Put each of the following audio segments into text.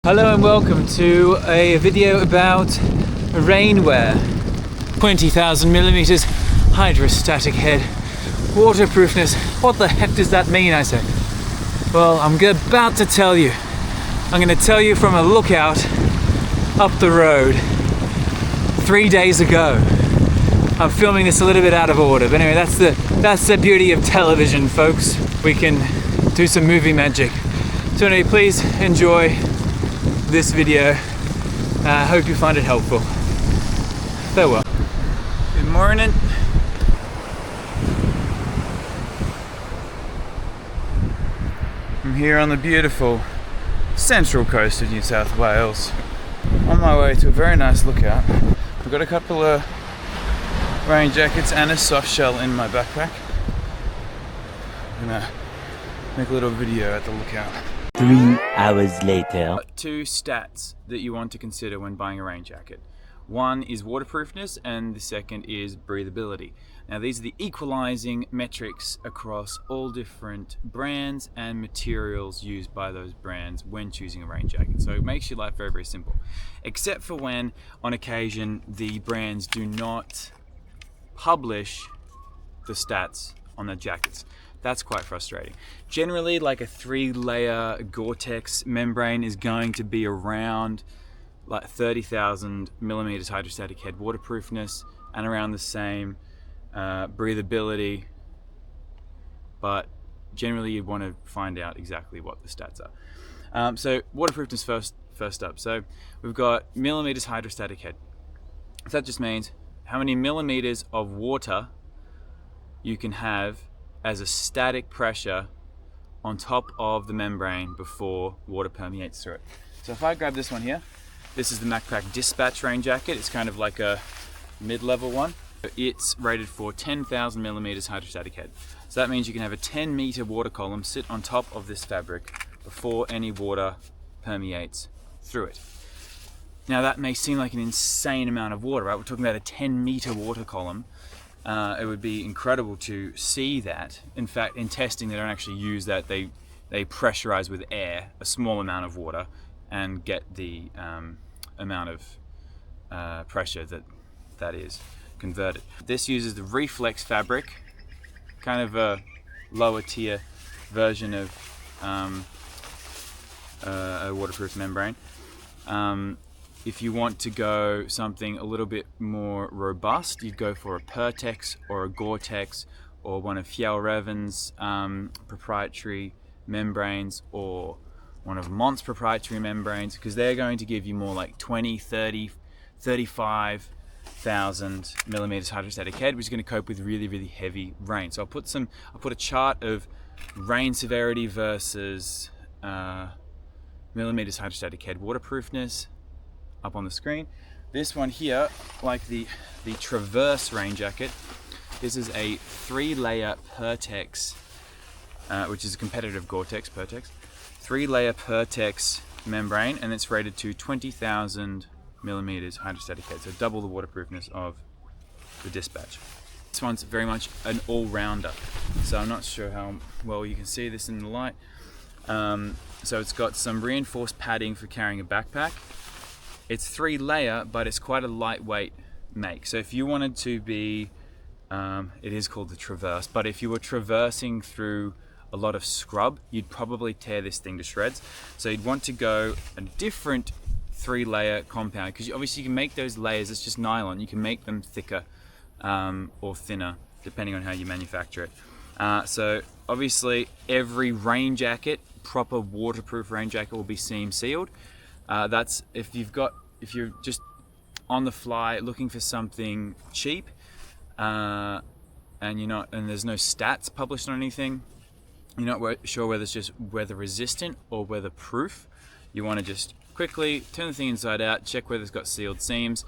Hello and welcome to a video about rainwear. 20,000 millimeters hydrostatic head waterproofness. What the heck does that mean, I say? Well, I'm about to tell you. I'm going to tell you from a lookout up the road 3 days ago. I'm filming this a little bit out of order, but anyway, that's the beauty of television, folks. We can do some movie magic. So anyway, please enjoy this video. I hope you find it helpful. Farewell. Good morning. I'm here on the beautiful central coast of New South Wales, on my way to a very nice lookout. I've got a couple of rain jackets and a soft shell in my backpack. I'm gonna make a little video at the lookout. 3 hours later. Two stats that you want to consider when buying a rain jacket. One is waterproofness and the second is breathability. Now these are the equalizing metrics across all different brands and materials used by those brands when choosing a rain jacket. So it makes your life very, very simple. Except for when, on occasion, the brands do not publish the stats on their jackets. That's quite frustrating. Generally, like a 3-layer Gore-Tex membrane is going to be around like 30,000 millimeters hydrostatic head waterproofness and around the same breathability, but generally you'd want to find out exactly what the stats are. So waterproofness first up. So we've got millimeters hydrostatic head. So that just means how many millimeters of water you can have as a static pressure on top of the membrane before water permeates through it. So if I grab this one here, this is the Macpac Dispatch rain jacket. It's kind of like a mid-level one. It's rated for 10,000 millimeters hydrostatic head. So that means you can have a 10-meter water column sit on top of this fabric before any water permeates through it. Now that may seem like an insane amount of water, right? We're talking about a 10-meter water column. It would be incredible to see that. In fact, in testing, they don't actually use that. They pressurize with air a small amount of water and get the amount of pressure that is converted. This uses the Reflex fabric, kind of a lower tier version of a waterproof membrane. If you want to go something a little bit more robust, you'd go for a Pertex or a Gore-Tex or one of Fjällräven's proprietary membranes or one of Mont's proprietary membranes, because they're going to give you more like 20, 30, 35,000 millimeters hydrostatic head, which is going to cope with really, really heavy rain. So I'll put a chart of rain severity versus millimeters hydrostatic head waterproofness up on the screen. This one here, like the Traverse rain jacket, this is a 3-layer Pertex, which is a competitor of Gore-Tex, Pertex. 3-layer Pertex membrane, and it's rated to 20,000 millimeters hydrostatic head, so double the waterproofness of the Dispatch. This one's very much an all-rounder, so I'm not sure how well you can see this in the light. So it's got some reinforced padding for carrying a backpack. It's 3-layer, but it's quite a lightweight make. So if you wanted to be, it is called the Traverse, but if you were traversing through a lot of scrub, you'd probably tear this thing to shreds. So you'd want to go a different 3-layer compound, because obviously you can make those layers, it's just nylon, you can make them thicker or thinner depending on how you manufacture it. So obviously every rain jacket, proper waterproof rain jacket, will be seam sealed. That's if you're just on the fly looking for something cheap, and there's no stats published on anything, you're not sure whether it's just weather resistant or weather proof, you want to just quickly turn the thing inside out, check whether it's got sealed seams.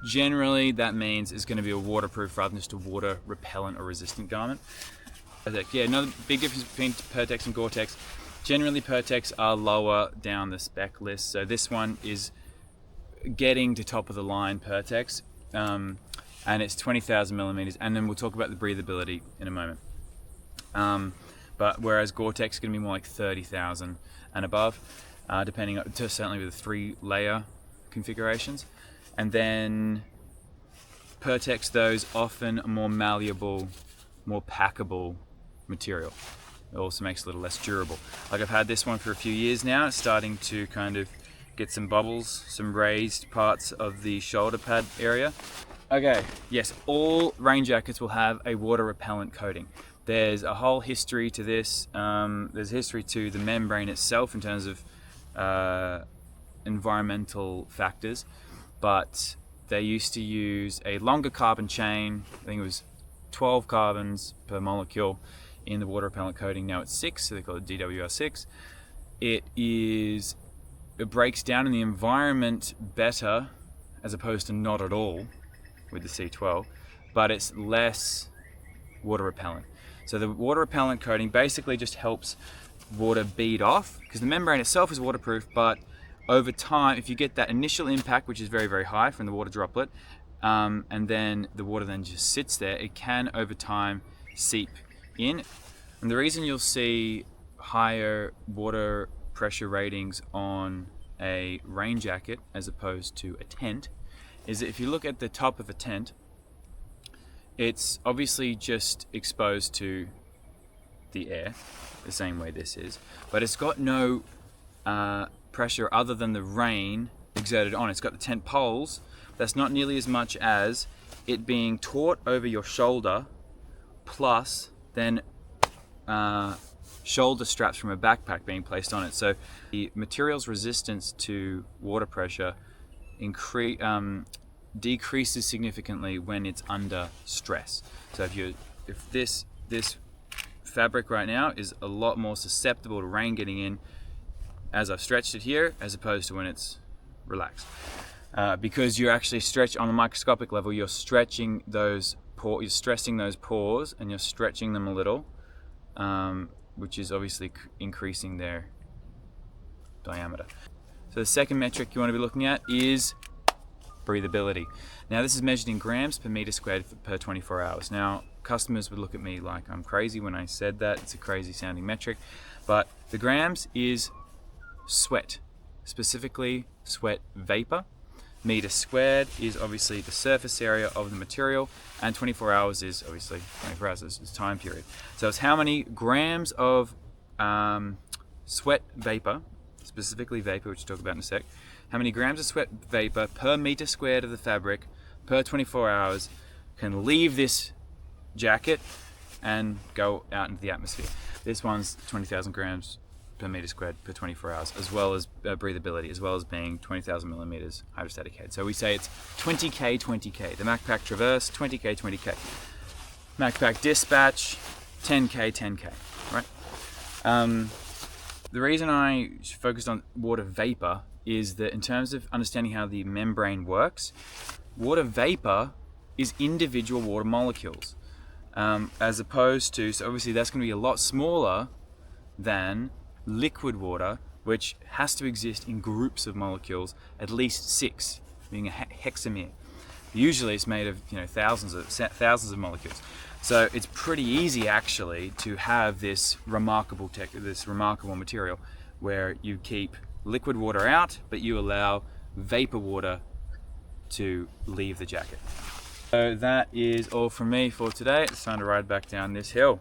Generally that means it's going to be a waterproof rather than just a water repellent or resistant garment. Yeah, another big difference between Pertex and Gore-Tex. Generally Pertex are lower down the spec list, so this one is getting to top of the line Pertex, and it's 20,000 millimeters, and then we'll talk about the breathability in a moment. But whereas Gore-Tex is going to be more like 30,000 and above. depending on, certainly with the 3-layer configurations. And then Pertex, those often more malleable, more packable material. It also makes it a little less durable. Like I've had this one for a few years now. It's starting to kind of get some bubbles, some raised parts of the shoulder pad area. Okay, yes, all rain jackets will have a water repellent coating. There's a whole history to this. There's a history to the membrane itself in terms of environmental factors, but they used to use a longer carbon chain. I think it was 12 carbons per molecule in the water repellent coating. Now it's 6, so they call it DWR6. It breaks down in the environment better as opposed to not at all with the C12, but it's less water repellent. So the water repellent coating basically just helps water bead off, because the membrane itself is waterproof, but over time, if you get that initial impact, which is very, very high from the water droplet, and then the water then just sits there, it can over time seep in. And the reason you'll see higher water pressure ratings on a rain jacket as opposed to a tent is that if you look at the top of a tent, it's obviously just exposed to the air, the same way this is, but it's got no pressure other than the rain exerted on it. It's got the tent poles. That's not nearly as much as it being taut over your shoulder, plus then shoulder straps from a backpack being placed on it. So the material's resistance to water pressure decreases significantly when it's under stress. So if this fabric right now is a lot more susceptible to rain getting in as I've stretched it here, as opposed to when it's relaxed, because you're actually on a microscopic level, you're stretching those pores, you're stressing those pores, and you're stretching them a little, which is obviously increasing their diameter. So the second metric you want to be looking at is breathability. Now this is measured in grams per meter squared per 24 hours. Now customers would look at me like I'm crazy when I said that. It's a crazy sounding metric, but the grams is sweat, specifically sweat vapor. Meter squared is obviously the surface area of the material, and 24 hours is obviously 24 hours is time period. So it's how many grams of sweat vapor, specifically vapor, which we'll talk about in a sec, how many grams of sweat vapor per meter squared of the fabric per 24 hours can leave this jacket and go out into the atmosphere. This one's 20,000 grams per meter squared per 24 hours, as well as breathability, as well as being 20,000 millimeters hydrostatic head. So we say it's 20K, 20K. The MacPack Traverse, 20K, 20K. MacPack Dispatch, 10K, 10K, right? The reason I focused on water vapor is that in terms of understanding how the membrane works, water vapor is individual water molecules, as opposed to, so obviously that's going to be a lot smaller than liquid water, which has to exist in groups of molecules, at least 6, being a hexamer. Usually it's made of thousands of molecules. So it's pretty easy actually to have this remarkable material where you keep liquid water out, but you allow vapor water to leave the jacket. So that is all from me for today. It's time to ride back down this hill.